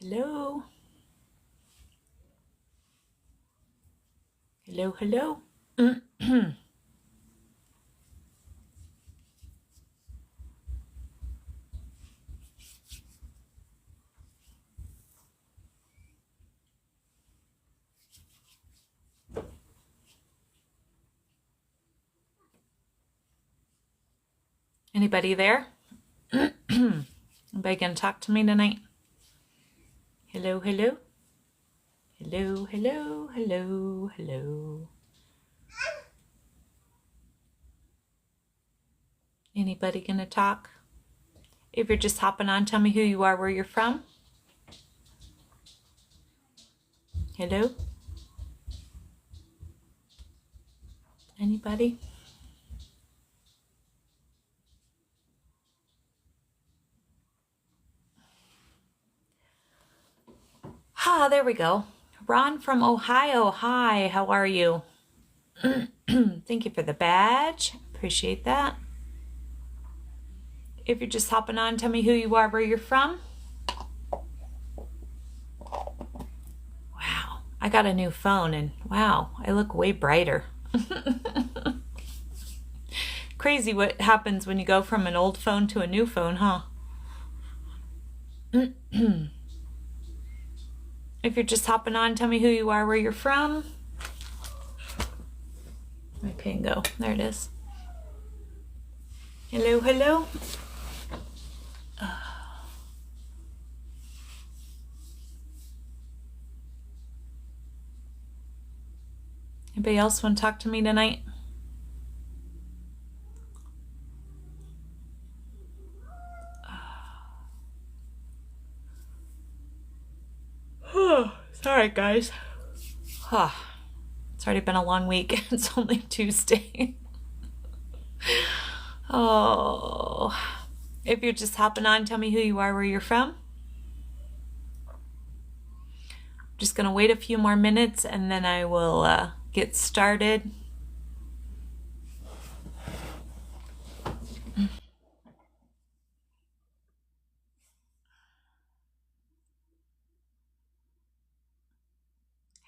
Hello? Hello, hello? Anybody there? Anybody gonna talk to me tonight? Hello, hello? Hello, hello, hello, hello. Anybody gonna talk? If you're just hopping on, tell me who you are, where you're from. Hello? Anybody? There we go. Ron from Ohio. Hi, how are you? Thank you for the badge. Appreciate that. If you're just hopping on, tell me who you are, where you're from. Wow, I got a new phone and wow, I look way brighter. Crazy what happens when you go from an old phone to a new phone, huh? If you're just hopping on, tell me who you are, where you're from. My pen go. There it is. Hello, hello. Anybody else want to talk to me tonight? Sorry, guys. It's already been a long week. It's only Tuesday. Oh. If you're just hopping on, tell me who you are, where you're from. I'm just going to wait a few more minutes and then I will get started.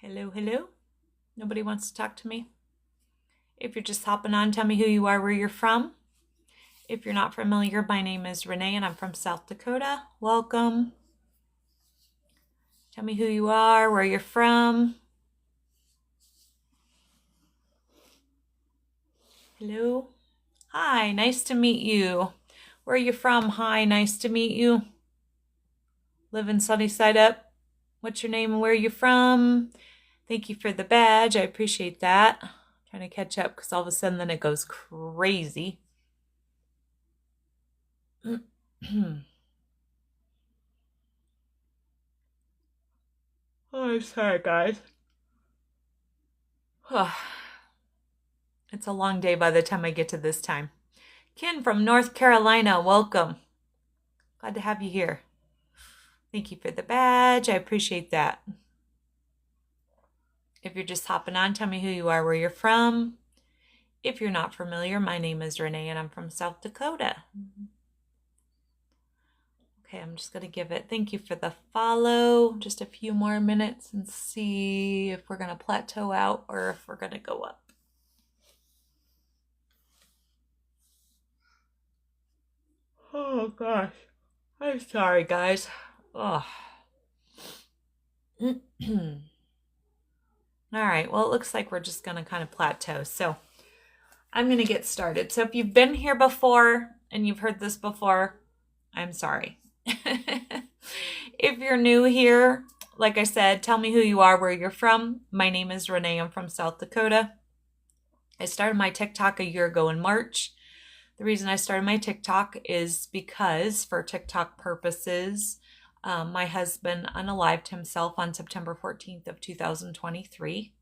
Hello, hello. Nobody wants to talk to me? If you're just hopping on, tell me who you are, where you're from. If you're not familiar, my name is Renee and I'm from South Dakota. Welcome. Tell me who you are, where you're from. Hello. Hi, nice to meet you. Where are you from? Hi, nice to meet you. Living sunny side up. What's your name and where are you from? Thank you for the badge. I appreciate that. Trying to catch up because all of a sudden then it goes crazy. Oh, sorry, guys. It's a long day by the time I get to this time. Ken from North Carolina, welcome. Glad to have you here. Thank you for the badge. I appreciate that. If you're just hopping on, tell me who you are, where you're from. If you're not familiar, my name is Renee and I'm from South Dakota. Okay, I'm just going to give it, thank you for the follow. Just a few more minutes and see if we're going to plateau out or if we're going to go up. Oh gosh. I'm sorry, guys. Oh. All right, well, it looks like we're just going to kind of plateau. So I'm going to get started. So if you've been here before and you've heard this before, I'm sorry. If you're new here, like I said, tell me who you are, where you're from. My name is Renee. I'm from South Dakota. I started my TikTok a year ago in March. The reason I started my TikTok is because for TikTok purposes, my husband unalived himself on September 14th of 2023.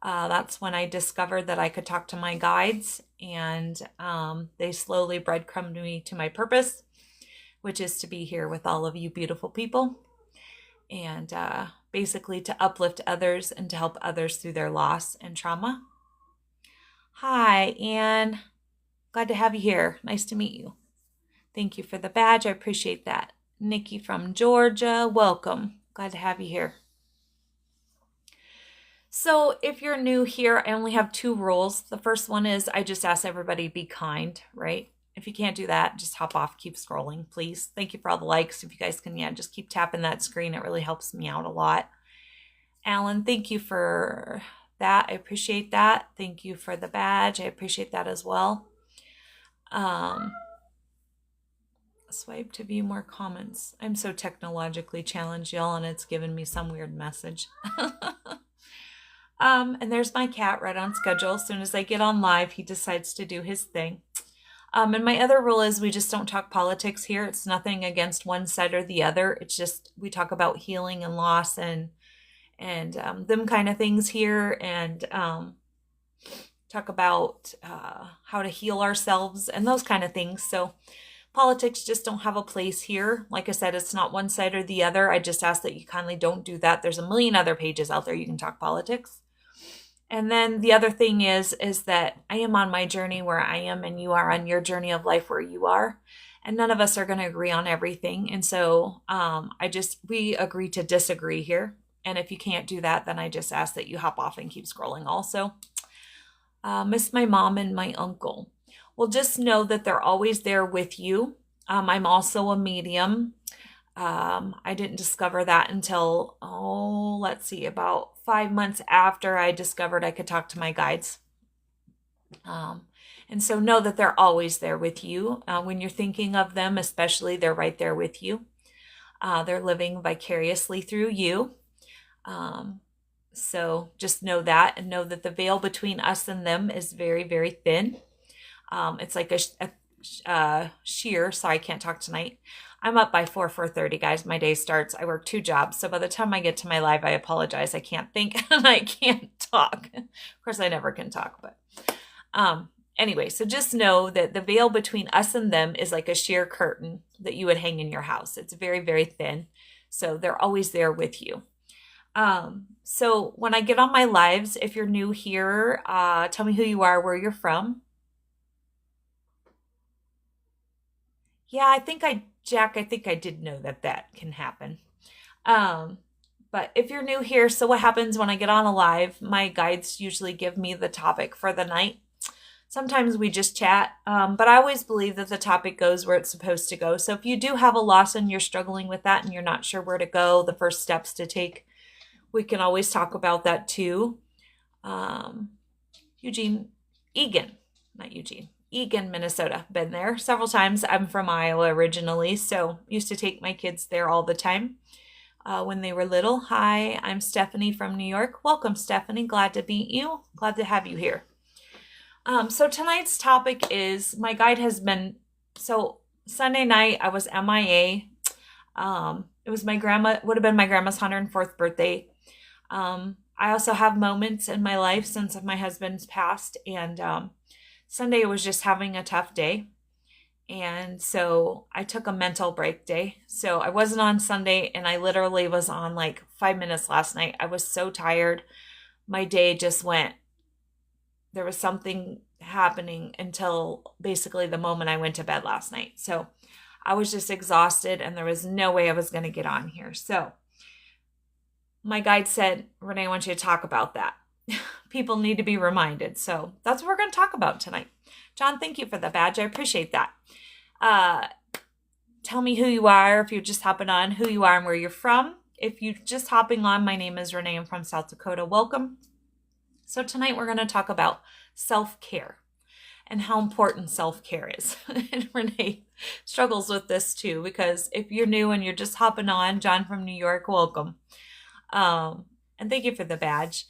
That's when I discovered that I could talk to my guides, and they slowly breadcrumbed me to my purpose, which is to be here with all of you beautiful people and basically to uplift others and to help others through their loss and trauma. Hi, Anne. Glad to have you here. Nice to meet you. Thank you for the badge. I appreciate that. Nikki from Georgia, welcome. Glad to have you here. So if you're new here, I only have 2 rules. The first one is I just ask everybody to be kind, right? If you can't do that, just hop off, keep scrolling, please. Thank you for all the likes. If you guys can, yeah, just keep tapping that screen. It really helps me out a lot. Alan, thank you for that. I appreciate that. Thank you for the badge. I appreciate that as well. Swipe to view more comments. I'm so technologically challenged, y'all, and it's given me some weird message. And there's my cat right on schedule. As soon as I get on live, he decides to do his thing. And my other rule is we just don't talk politics here. It's nothing against one side or the other. It's just we talk about healing and loss and them kind of things here, and talk about how to heal ourselves and those kind of things. So politics just don't have a place here. Like I said, it's not one side or the other. I just ask that you kindly don't do that. There's a million other pages out there you can talk politics. And then the other thing is that I am on my journey where I am, and you are on your journey of life where you are. And none of us are going to agree on everything. And so we agree to disagree here. And if you can't do that, then I just ask that you hop off and keep scrolling also. Miss my mom and my uncle. Well, just know that they're always there with you. I'm also a medium. I didn't discover that until, about 5 months after I discovered I could talk to my guides. And so know that they're always there with you. When you're thinking of them, especially, they're right there with you. They're living vicariously through you. So just know that, and know that the veil between us and them is very, very thin. It's like a sheer. Sorry, I can't talk tonight. I'm up by 4:30, guys. My day starts. I work 2 jobs. So by the time I get to my live, I apologize. I can't think and I can't talk. Of course, I never can talk, but anyway, so just know that the veil between us and them is like a sheer curtain that you would hang in your house. It's very, very thin. So they're always there with you. So when I get on my lives, if you're new here, tell me who you are, where you're from. Yeah, I think I did know that can happen. But if you're new here, so what happens when I get on a live, my guides usually give me the topic for the night. Sometimes we just chat, but I always believe that the topic goes where it's supposed to go. So if you do have a loss and you're struggling with that and you're not sure where to go, the first steps to take, we can always talk about that too. Eagan, Minnesota. Been there several times. I'm from Iowa originally, so used to take my kids there all the time when they were little. Hi, I'm Stephanie from New York. Welcome, Stephanie. Glad to meet you. Glad to have you here. So tonight's topic is, my guide has been, so Sunday night I was MIA. It was would have been my grandma's 104th birthday. I also have moments in my life since my husband's passed, and Sunday was just having a tough day. And so I took a mental break day. So I wasn't on Sunday, and I literally was on like 5 minutes last night. I was so tired. My day just went, there was something happening until basically the moment I went to bed last night. So I was just exhausted, and there was no way I was going to get on here. So my guide said, Renee, I want you to talk about that. People need to be reminded. So that's what we're going to talk about tonight. John, thank you for the badge. I appreciate that. Tell me who you are. If you're just hopping on, who you are and where you're from. If you're just hopping on, my name is Renee. I'm from South Dakota. Welcome. So tonight we're going to talk about self-care and how important self-care is. And Renee struggles with this too, because if you're new and you're just hopping on, John from New York, welcome. And thank you for the badge.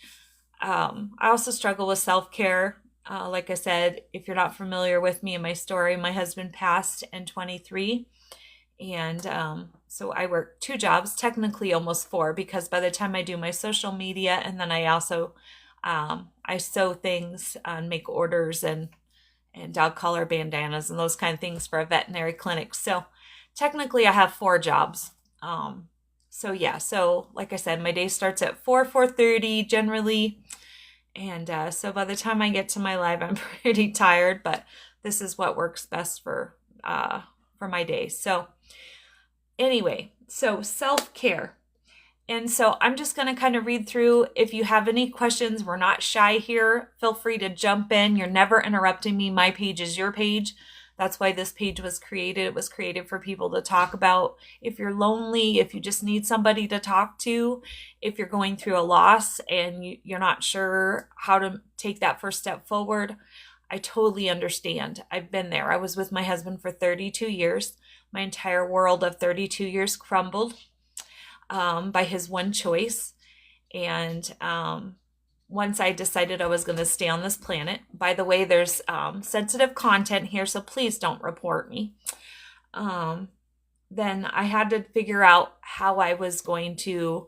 I also struggle with self-care. Like I said, if you're not familiar with me and my story, my husband passed in 23. And so I work 2 jobs, technically almost 4, because by the time I do my social media, and then I also I sew things and make orders and dog collar bandanas and those kind of things for a veterinary clinic. So technically I have 4 jobs. So like I said, my day starts at 4:30 generally. And so by the time I get to my live, I'm pretty tired, but this is what works best for my day. So Anyway, so self-care. And so I'm just going to kind of read through. If you have any questions, we're not shy here. Feel free to jump in. You're never interrupting me. My page is your page. That's why this page was created. It was created for people to talk about. If you're lonely, if you just need somebody to talk to, if you're going through a loss and you're not sure how to take that first step forward, I totally understand. I've been there. I was with my husband for 32 years. My entire world of 32 years crumbled by his one choice. And once I decided I was going to stay on this planet, by the way, there's sensitive content here, so please don't report me. Then I had to figure out how I was going to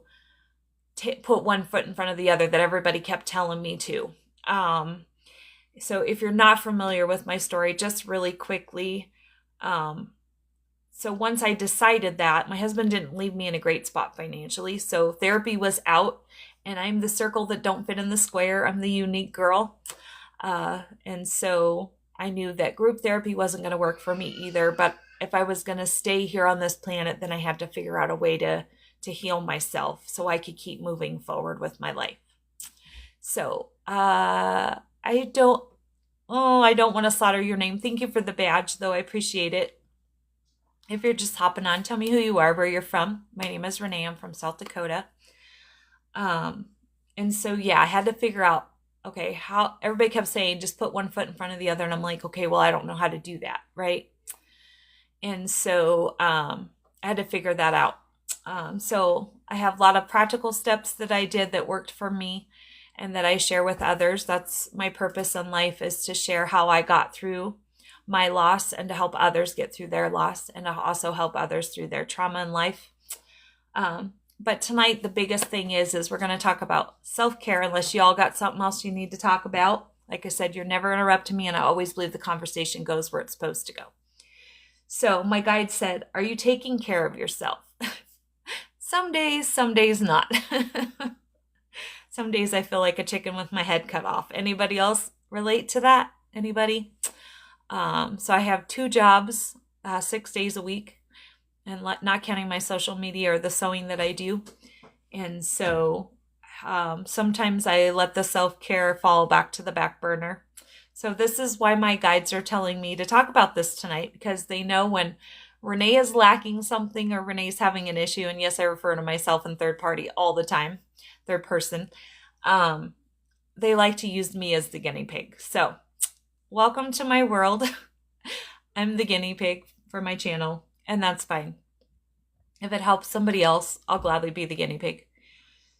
put one foot in front of the other that everybody kept telling me to. So if you're not familiar with my story, just really quickly, so once I decided that, my husband didn't leave me in a great spot financially. So therapy was out, and I'm the circle that don't fit in the square. I'm the unique girl. And so I knew that group therapy wasn't going to work for me either. But if I was going to stay here on this planet, then I had to figure out a way to heal myself so I could keep moving forward with my life. So I don't want to slaughter your name. Thank you for the badge, though. I appreciate it. If you're just hopping on, tell me who you are, where you're from. My name is Renee. I'm from South Dakota. And so, yeah, I had to figure out, okay, how everybody kept saying, just put one foot in front of the other. And I'm like, okay, well, I don't know how to do that. Right. And so, I had to figure that out. So I have a lot of practical steps that I did that worked for me and that I share with others. That's my purpose in life, is to share how I got through my loss and to help others get through their loss and to also help others through their trauma in life. But tonight, the biggest thing is we're going to talk about self-care, unless y'all got something else you need to talk about. Like I said, you're never interrupting me, and I always believe the conversation goes where it's supposed to go. So my guide said, are you taking care of yourself? Some days not. Some days I feel like a chicken with my head cut off. Anybody else relate to that? Anybody? So I have 2 jobs, 6 days a week, and not counting my social media or the sewing that I do. And so sometimes I let the self-care fall back to the back burner. So this is why my guides are telling me to talk about this tonight, because they know when Renee is lacking something or Renee's having an issue, and yes, I refer to myself in third party all the time, third person, they like to use me as the guinea pig. So welcome to my world. I'm the guinea pig for my channel, and that's fine. If it helps somebody else, I'll gladly be the guinea pig.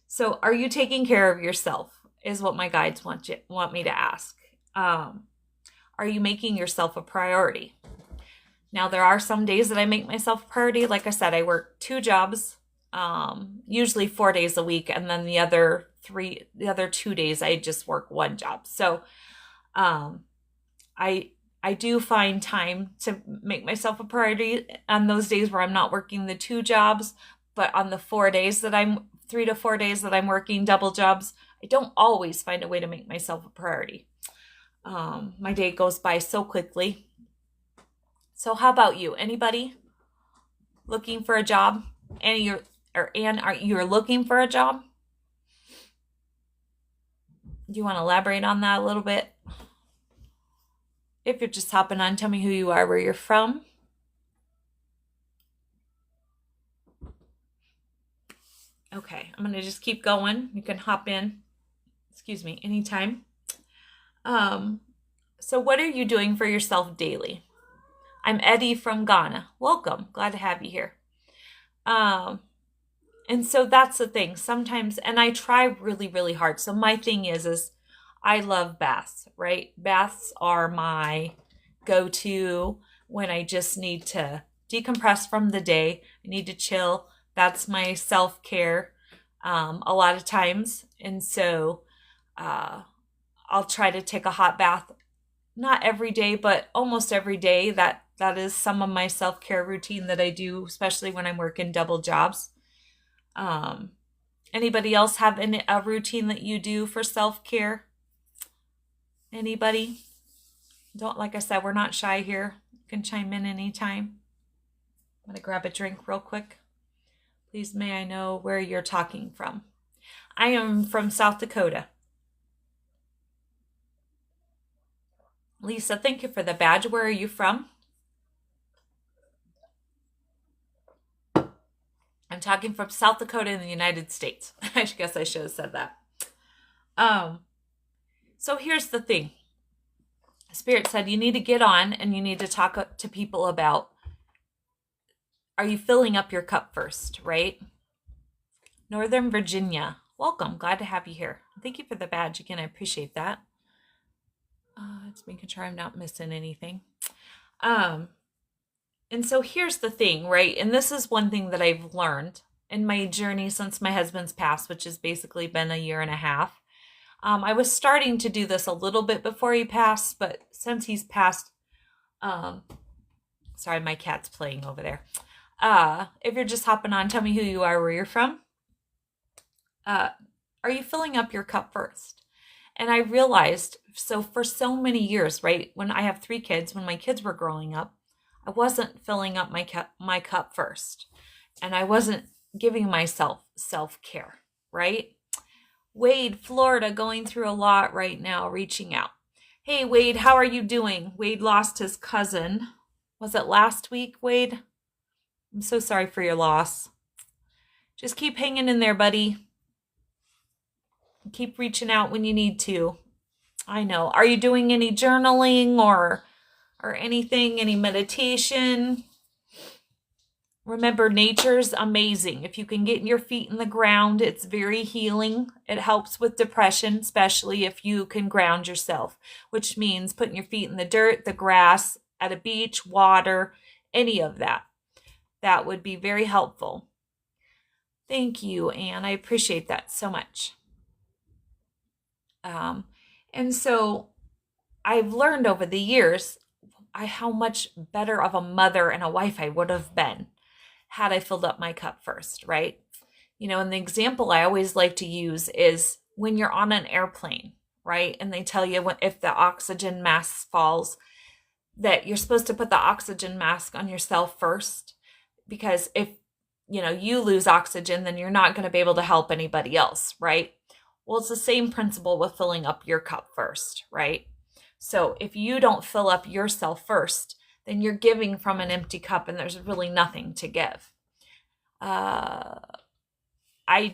So are you taking care of yourself is what my guides want me to ask. Are you making yourself a priority? Now, there are some days that I make myself a priority. Like I said, I work 2 jobs, usually 4 days a week. And then the other 2 days, I just work 1 job. So I do find time to make myself a priority on those days where I'm not working the 2 jobs, but on the 3 to 4 days that I'm working double jobs, I don't always find a way to make myself a priority. My day goes by so quickly. So how about you? Anybody looking for a job? Are you looking for a job? Do you want to elaborate on that a little bit? If you're just hopping on, tell me who you are, where you're from. Okay, I'm going to just keep going. You can hop in, anytime. So what are you doing for yourself daily? I'm Eddie from Ghana. Welcome. Glad to have you here. And so that's the thing. Sometimes, and I try really, really hard. So my thing is I love baths, right? Baths are my go-to when I just need to decompress from the day. I need to chill. That's my self-care a lot of times. And so I'll try to take a hot bath, not every day, but almost every day. That is some of my self-care routine that I do, especially when I'm working double jobs. Anybody else have a routine that you do for self-care? Anybody? Like I said, we're not shy here. You can chime in anytime. I'm going to grab a drink real quick. Please may I know where you're talking from. I am from South Dakota. Lisa, thank you for the badge. Where are you from? I'm talking from South Dakota in the United States. I guess I should have said that. So here's the thing. Spirit said you need to get on and you need to talk to people about, are you filling up your cup first, right? Northern Virginia. Welcome. Glad to have you here. Thank you for the badge. Again, I appreciate that. It's making sure I'm not missing anything. And so here's the thing, right? And this is one thing that I've learned in my journey since my husband's passed, which has basically been a year and a half. I was starting to do this a little bit before he passed, but since he's passed, sorry, my cat's playing over there. If you're just hopping on, tell me who you are, where you're from. Are you filling up your cup first? And I realized, so for so many years, right, when I have 3 kids, when my kids were growing up, I wasn't filling up my cup first. And I wasn't giving myself self-care, right? Wade, Florida, going through a lot right now, reaching out. Hey, Wade, how are you doing? Wade lost his cousin. Was it last week, Wade? I'm so sorry for your loss. Just keep hanging in there, buddy. Keep reaching out when you need to. I know. Are you doing any journaling or anything, any meditation? Remember, nature's amazing. If you can get your feet in the ground, it's very healing. It helps with depression, especially if you can ground yourself, which means putting your feet in the dirt, the grass, at a beach, water, any of that. That would be very helpful. Thank you, Anne. I appreciate that so much. And so I've learned over the years how much better of a mother and a wife I would have been had I filled up my cup first, right? You know, and the example I always like to use is when you're on an airplane, right? And they tell you if the oxygen mask falls, that you're supposed to put the oxygen mask on yourself first, because if, you lose oxygen, then you're not going to be able to help anybody else, right? Well, it's the same principle with filling up your cup first, right? So if you don't fill up yourself first, then you're giving from an empty cup and there's really nothing to give. I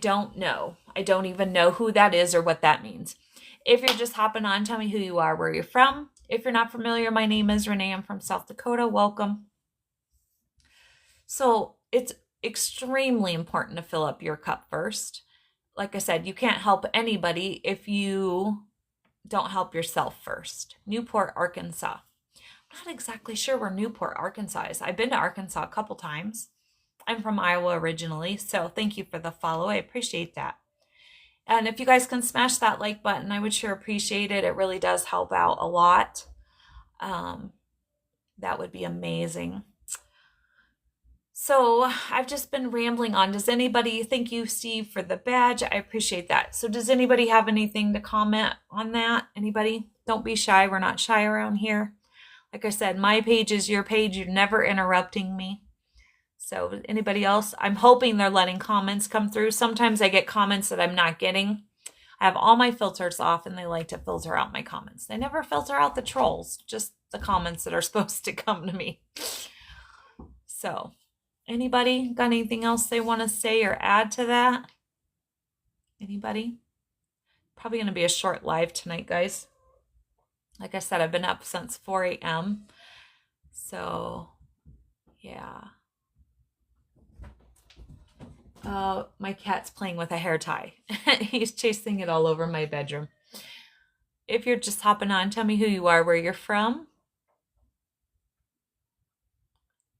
don't know. I don't even know who that is or what that means. If you're just hopping on, tell me who you are, where you're from. If you're not familiar, my name is Renee. I'm from South Dakota. Welcome. So it's extremely important to fill up your cup first. Like I said, you can't help anybody if you don't help yourself first. Newport, Arkansas. I'm not exactly sure where Newport, Arkansas is. I've been to Arkansas a couple times. I'm from Iowa originally, so thank you for the follow. I appreciate that. And if you guys can smash that like button, I would sure appreciate it. It really does help out a lot. That would be amazing. So I've just been rambling on. Does anybody, thank you, Steve, for the badge. I appreciate that. So does anybody have anything to comment on that? Anybody? Don't be shy. We're not shy around here. Like I said, my page is your page. You're never interrupting me. So anybody else? I'm hoping they're letting comments come through. Sometimes I get comments that I'm not getting. I have all my filters off and they like to filter out my comments. They never filter out the trolls, just the comments that are supposed to come to me. So anybody got anything else they want to say or add to that? Anybody? Probably going to be a short live tonight, guys. Like I said, I've been up since 4 a.m. So, yeah. My cat's playing with a hair tie. He's chasing it all over my bedroom. If you're just hopping on, tell me who you are, where you're from.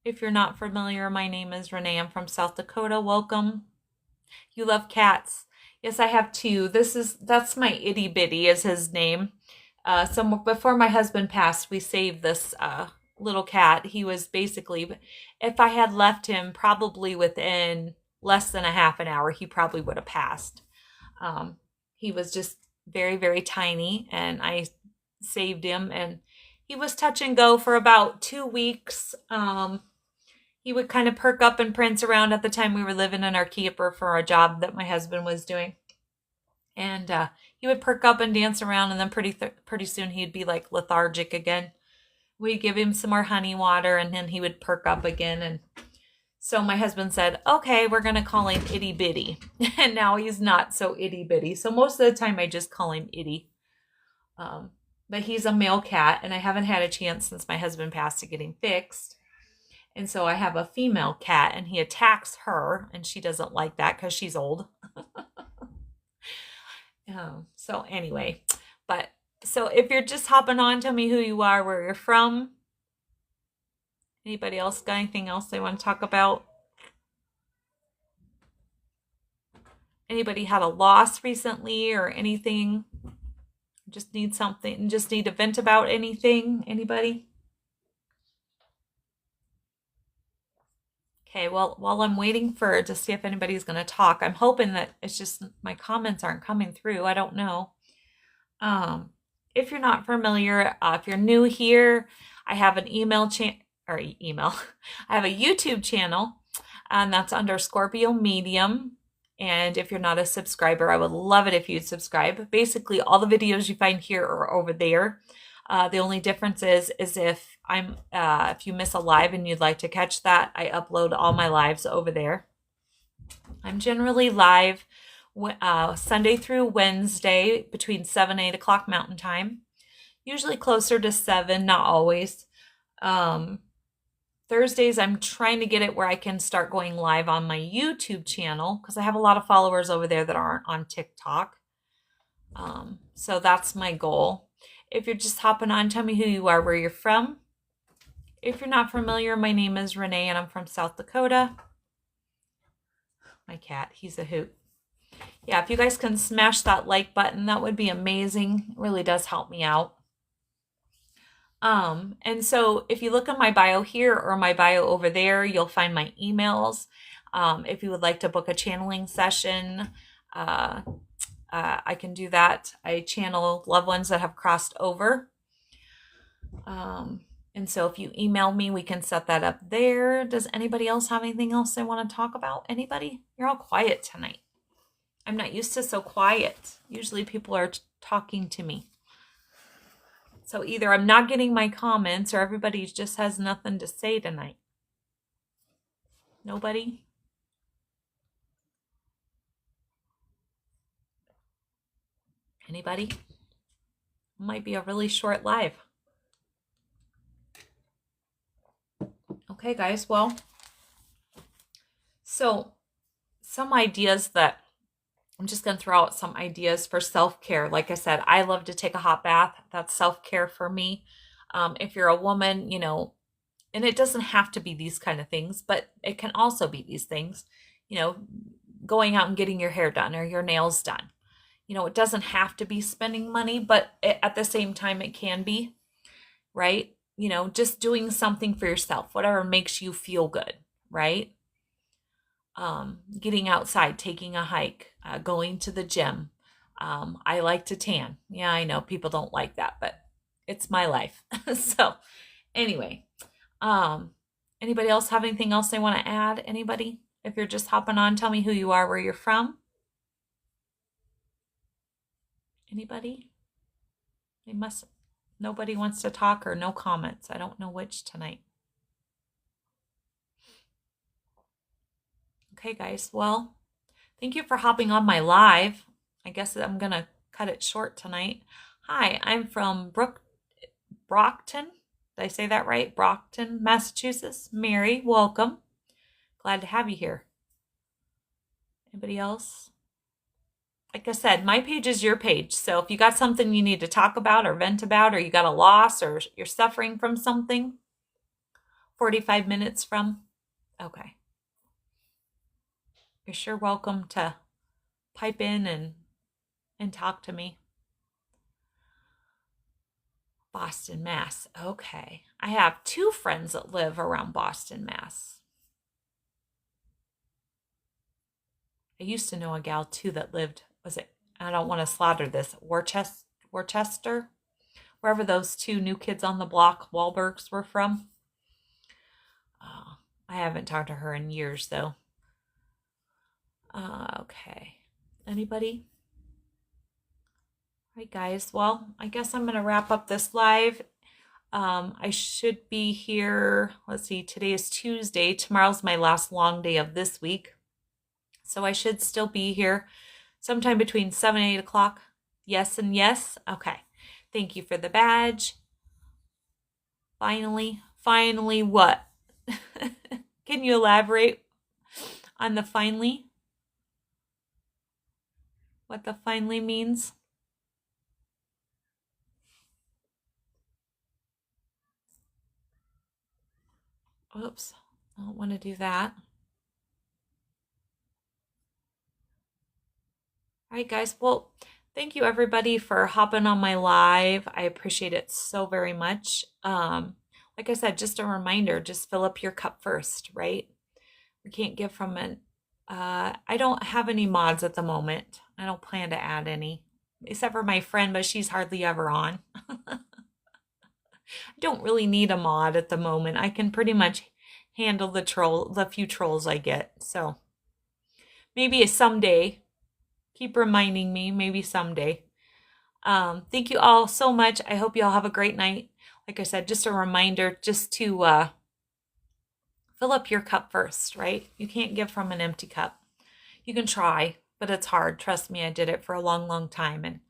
If you're not familiar, my name is Renee. I'm from South Dakota. Welcome. You love cats. Yes, I have 2. That's my itty bitty is his name. So before my husband passed, we saved this little cat. He was basically, if I had left him probably within less than a half an hour, he probably would have passed. He was just very, very tiny, and I saved him, and he was touch and go for about 2 weeks. he would kind of perk up and prance around. At the time we were living in our camper for a job that my husband was doing. And he would perk up and dance around, and then pretty soon he'd be like lethargic again. We'd give him some more honey water, and then he would perk up again. And so my husband said, okay, we're going to call him Itty Bitty. And now he's not so itty bitty. So most of the time I just call him Itty. But he's a male cat, and I haven't had a chance since my husband passed to get him fixed. And so I have a female cat, and he attacks her, and she doesn't like that because she's old. So anyway, so if you're just hopping on, tell me who you are, where you're from. Anybody else got anything else they want to talk about? Anybody had a loss recently or anything? Just need something, just need to vent about anything? Anybody? Okay, well, while I'm waiting to see if anybody's going to talk, I'm hoping that it's just my comments aren't coming through. I don't know. If you're not familiar, if you're new here, I have an email. I have a YouTube channel, and that's under Scorpio Medium. And if you're not a subscriber, I would love it if you'd subscribe. Basically, all the videos you find here are over there. The only difference is if you miss a live and you'd like to catch that, I upload all my lives over there. I'm generally live Sunday through Wednesday between 7 and 8 o'clock Mountain Time. Usually closer to 7, not always. Thursdays, I'm trying to get it where I can start going live on my YouTube channel because I have a lot of followers over there that aren't on TikTok. So that's my goal. If you're just hopping on, tell me who you are, where you're from. If you're not familiar, my name is Renee, and I'm from South Dakota. My cat, he's a hoot. Yeah, if you guys can smash that like button, that would be amazing. It really does help me out. And so if you look at my bio here or my bio over there, you'll find my emails. If you would like to book a channeling session, I can do that. I channel loved ones that have crossed over. And so if you email me, we can set that up there. Does anybody else have anything else they want to talk about? Anybody? You're all quiet tonight. I'm not used to so quiet. Usually people are talking to me. So either I'm not getting my comments or everybody just has nothing to say tonight. Nobody? Anybody? Might be a really short live. Okay, guys. Well, so some ideas that I'm just going to throw out some ideas for self-care. Like I said, I love to take a hot bath. That's self-care for me. If you're a woman, and it doesn't have to be these kind of things, but it can also be these things, going out and getting your hair done or your nails done. It doesn't have to be spending money, but at the same time, it can be, right? Just doing something for yourself, whatever makes you feel good, right? Getting outside, taking a hike, going to the gym. I like to tan. Yeah, I know people don't like that, but it's my life. So anyway, anybody else have anything else they want to add? Anybody? If you're just hopping on, tell me who you are, where you're from. Anybody? Nobody wants to talk or no comments. I don't know which tonight. Okay, guys. Well, thank you for hopping on my live. I guess I'm going to cut it short tonight. Hi, I'm from Brockton. Did I say that right? Brockton, Massachusetts. Mary, welcome. Glad to have you here. Anybody else? Like I said, my page is your page. So if you got something you need to talk about or vent about, or you got a loss or you're suffering from something, 45 minutes from, okay. You're sure welcome to pipe in and talk to me. Boston, Mass. Okay. I have 2 friends that live around Boston, Mass. I used to know a gal too that lived, I don't want to slaughter this, Worcester, wherever those 2 new kids on the block, Wahlbergs, were from. I haven't talked to her in years, though. Okay. Anybody? All right, guys. Well, I guess I'm going to wrap up this live. I should be here. Let's see. Today is Tuesday. Tomorrow's my last long day of this week. So I should still be here sometime between 7 and 8 o'clock. Yes and yes. Okay. Thank you for the badge. Finally what? Can you elaborate on the finally? What the finally means? Oops. I don't want to do that. All right, guys. Well, thank you everybody for hopping on my live. I appreciate it so very much. Like I said, just a reminder, just fill up your cup first, right? We can't give from it. I don't have any mods at the moment. I don't plan to add any, except for my friend, but she's hardly ever on. I don't really need a mod at the moment. I can pretty much handle the few trolls I get. So maybe someday. Keep reminding me, maybe someday. Thank you all so much. I hope you all have a great night. Like I said, just a reminder just to fill up your cup first, right? You can't give from an empty cup. You can try, but it's hard. Trust me, I did it for a long, long time. And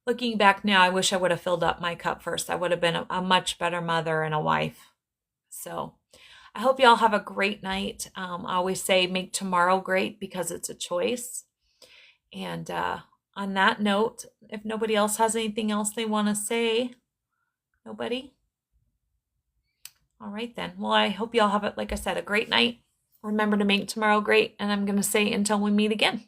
looking back now, I wish I would have filled up my cup first. I would have been a much better mother and a wife. So I hope you all have a great night. I always say make tomorrow great because it's a choice. And on that note, if nobody else has anything else they want to say, nobody? All right then. Well, I hope you all have, like I said, a great night. Remember to make tomorrow great. And I'm going to say until we meet again.